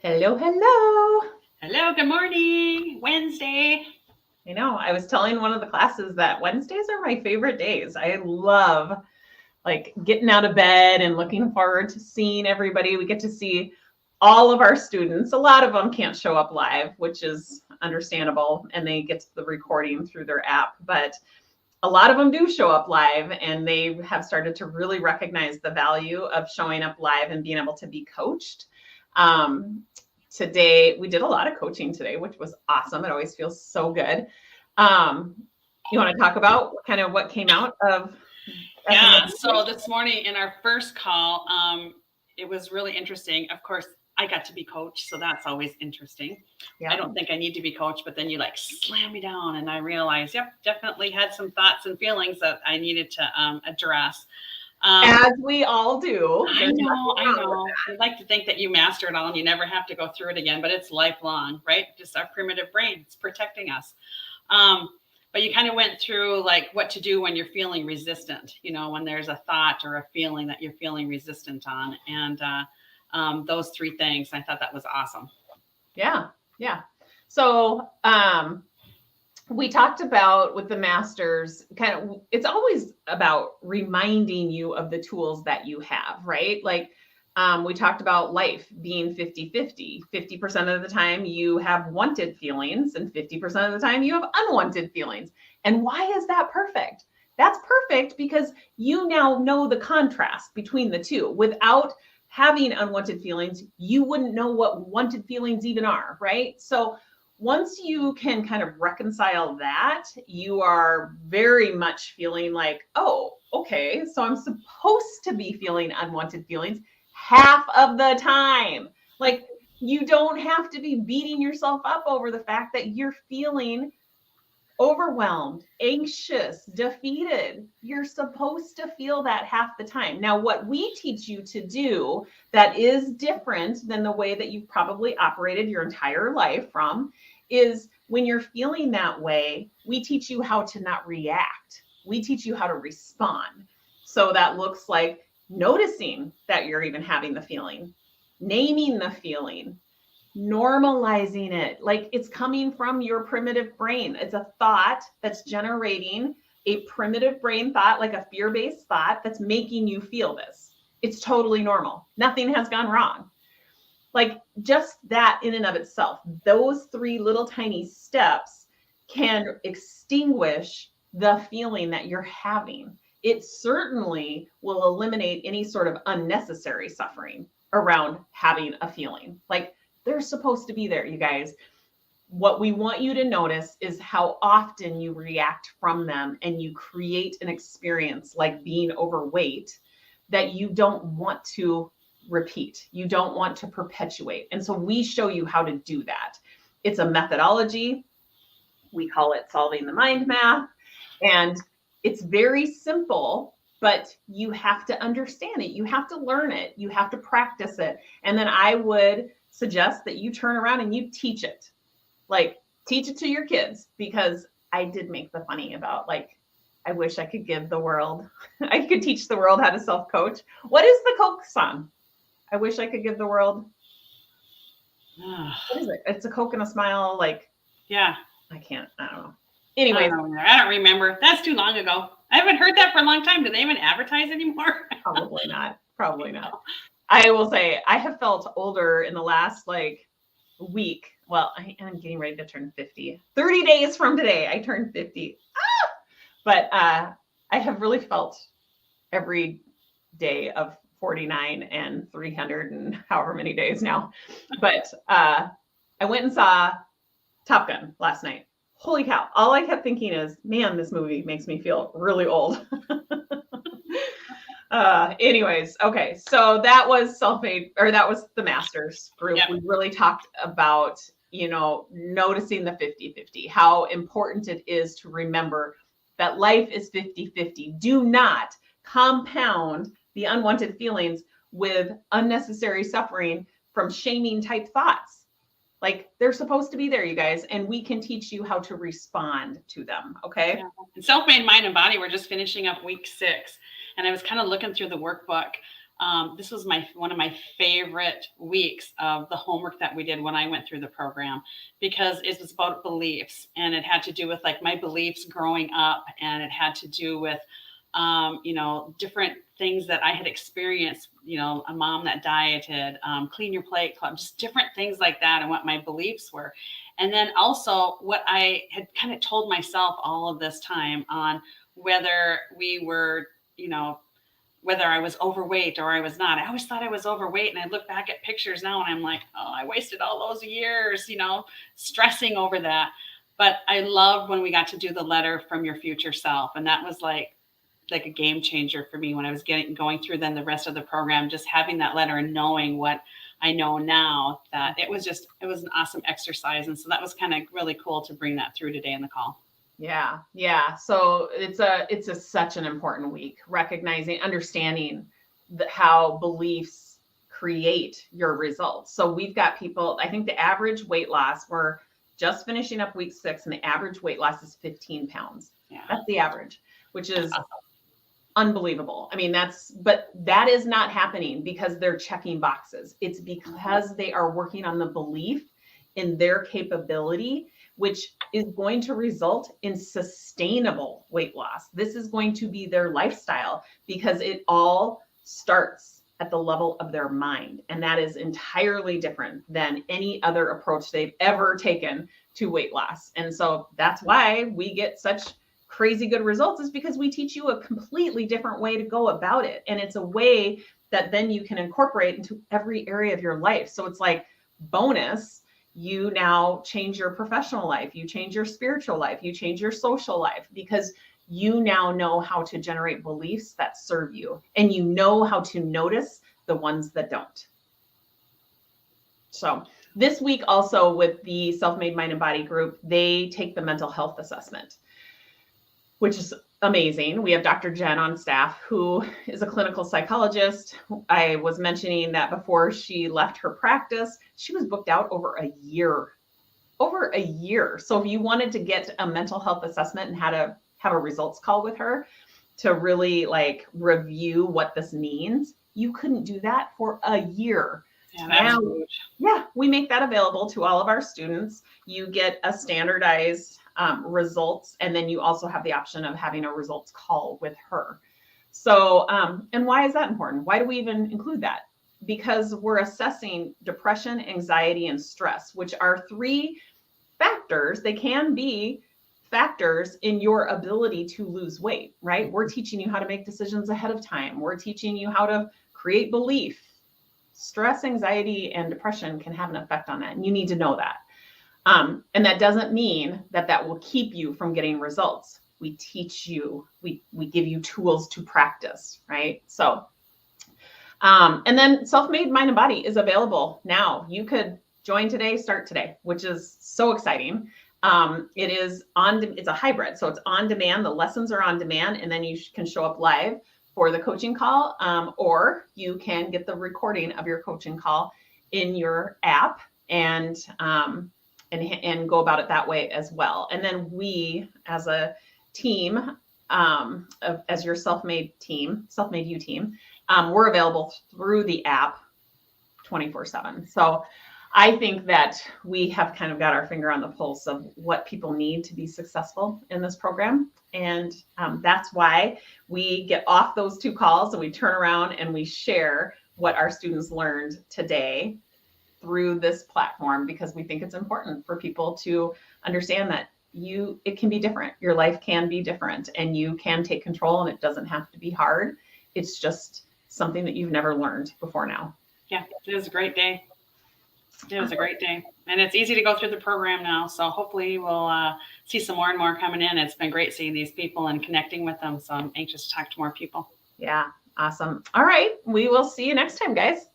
Hello, hello. Hello, good morning. Wednesday. I know I was telling one of the classes that Wednesdays are my favorite days. I love like getting out of bed and looking forward to seeing everybody. We get to see all of our students. A lot of them can't show up live, which is understandable, and they get the recording through their app. But a lot of them do show up live, and they have started to really recognize the value of showing up live and being able to be coached. Um, Today, we did a lot of coaching today, which was awesome. It always feels so good. Um, you want to talk about kind of what came out of Yeah, FMW? so this morning in our first call, it was really interesting. Of course, I got to be coached, so that's always interesting. I Yeah. don't think I need to be coached, but then you like slam me down, and I realized, yep, definitely had some thoughts and feelings that I needed to address. As we all do. I There's know, nothing I wrong with know. You'd like to think that you master it all and you never have to go through it again, but it's lifelong, right? Just our primitive brain, it's protecting us. Um, but you kind of went through like what to do when you're feeling resistant, when there's a thought or a feeling that you're feeling resistant on. And those three things, I thought that was awesome. that. Yeah. Yeah. So, we talked about with the masters kind of it's always about reminding you of the tools that you have, right? Like we talked about life being 50-50. 50% of the time you have wanted feelings and 50% of the time you have unwanted feelings. And why is that perfect? That's perfect because you now know the contrast between the two. Without having unwanted feelings, you wouldn't know what wanted feelings even are, right? So once you can kind of reconcile that, you are very much feeling like, oh, okay, so I'm supposed to be feeling unwanted feelings half of the time. Like, you don't have to be beating yourself up over the fact that you're feeling overwhelmed, anxious, defeated. You're supposed to feel that half the time. Now, what we teach you to do that is different than the way that you've probably operated your entire life from is when you're feeling that way, we teach you how to not react. We teach you how to respond. So that looks like noticing that you're even having the feeling, naming the feeling, normalizing it like it's coming from your primitive brain. It's a thought that's generating a primitive brain thought, like a fear based thought that's making you feel this. It's totally normal. Nothing has gone wrong. Like just that in and of itself, those three little tiny steps can extinguish the feeling that you're having. It certainly will eliminate any sort of unnecessary suffering around having a feeling. Like they're supposed to be there, you guys. What we want you to notice is how often you react from them and you create an experience like being overweight that you don't want to repeat. You don't want to perpetuate. And so we show you how to do that. It's a methodology. We call it solving the mind math. And it's very simple, but you have to understand it. You have to learn it. You have to practice it. And then I would suggest that you turn around and you teach it. Like, teach it to your kids because I did make the funny about like, I wish I could give the world, I could teach the world how to self coach. What is the Coke song? I wish I could give the world. What is it? It's a Coke and a smile. Like, Yeah, I don't know. I Anyways, don't know. I don't remember. That's too long ago. I haven't heard that for a long time. Do they even advertise anymore? probably not. Probably not. I will say I have felt older in the last like week. Well, I am getting ready to turn 50. 30 days from today, I turned 50. But I have really felt every day of 49 and 300 and however many days now. But I went and saw Top Gun last night. Holy cow. All I kept thinking is, man, this movie makes me feel really old. Anyways, okay. So that was self-made, or that was the masters group. Yep. We really talked about, noticing the 50-50, how important it is to remember that life is 50-50. Do not compound the unwanted feelings with unnecessary suffering from shaming type thoughts. Like they're supposed to be there, you guys, and we can teach you how to respond to them. Okay. Yeah. Self-made mind and body. We're just finishing up week 6, and I was kind of looking through the workbook. This was one of my favorite weeks of the homework that we did when I went through the program, because it was about beliefs, and it had to do with like my beliefs growing up, and it had to do with different things that I had experienced, a mom that dieted, clean your plate club, just different things like that, and what my beliefs were. And then also what I had kind of told myself all of this time on whether we were, whether I was overweight or I was not. I always thought I was overweight. And I look back at pictures now and I'm like, oh, I wasted all those years, stressing over that. But I loved when we got to do the letter from your future self. And that was like a game changer for me when I was going through then the rest of the program, just having that letter and knowing what I know now, that it was an awesome exercise. And so that was kind of really cool to bring that through today in the call. Yeah. Yeah. So it's such an important week, recognizing, understanding how beliefs create your results. So we've got people, I think the average weight loss, we're just finishing up week 6 and the average weight loss is 15 pounds. Yeah. That's the average, which is unbelievable. I mean, but that is not happening because they're checking boxes. It's because they are working on the belief in their capability, which is going to result in sustainable weight loss. This is going to be their lifestyle because it all starts at the level of their mind. And that is entirely different than any other approach they've ever taken to weight loss. And so that's why we get such crazy good results, is because we teach you a completely different way to go about it. And it's a way that then you can incorporate into every area of your life. So it's like bonus. You now change your professional life, you change your spiritual life, you change your social life, because you now know how to generate beliefs that serve you, and you know how to notice the ones that don't. So this week also with the Self-Made Mind and Body group, they take the mental health assessment, which is amazing. We have Dr. Jen on staff, who is a clinical psychologist. I was mentioning that before she left her practice, she was booked out over a year. So if you wanted to get a mental health assessment and had to have a results call with her to really like review what this means, you couldn't do that for a year. Yeah, that's huge. Yeah, we make that available to all of our students. You get a standardized results, and then you also have the option of having a results call with her. So, and why is that important? Why do we even include that? Because we're assessing depression, anxiety, and stress, which are 3 factors. They can be factors in your ability to lose weight, right? We're teaching you how to make decisions ahead of time. We're teaching you how to create belief. Stress, anxiety, and depression can have an effect on that, and you need to know that. And that doesn't mean that will keep you from getting results. We teach you, we give you tools to practice, right? So, and then Self-Made Mind and Body is available now. You could join today, start today, which is so exciting. It's a hybrid, so it's on demand. The lessons are on demand, and then you can show up live for the coaching call, or you can get the recording of your coaching call in your app and go about it that way as well. And then we, as a team, as your Self-Made You team, we're available through the app 24/7. So I think that we have kind of got our finger on the pulse of what people need to be successful in this program. And that's why we get off those 2 calls and we turn around and we share what our students learned today through this platform, because we think it's important for people to understand that it can be different. Your life can be different, and you can take control, and it doesn't have to be hard. It's just something that you've never learned before now. Yeah, it was a great day. It was a great day, and it's easy to go through the program now. So hopefully we'll see some more and more coming in. It's been great seeing these people and connecting with them. So I'm anxious to talk to more people. Yeah, awesome. All right. We will see you next time, guys.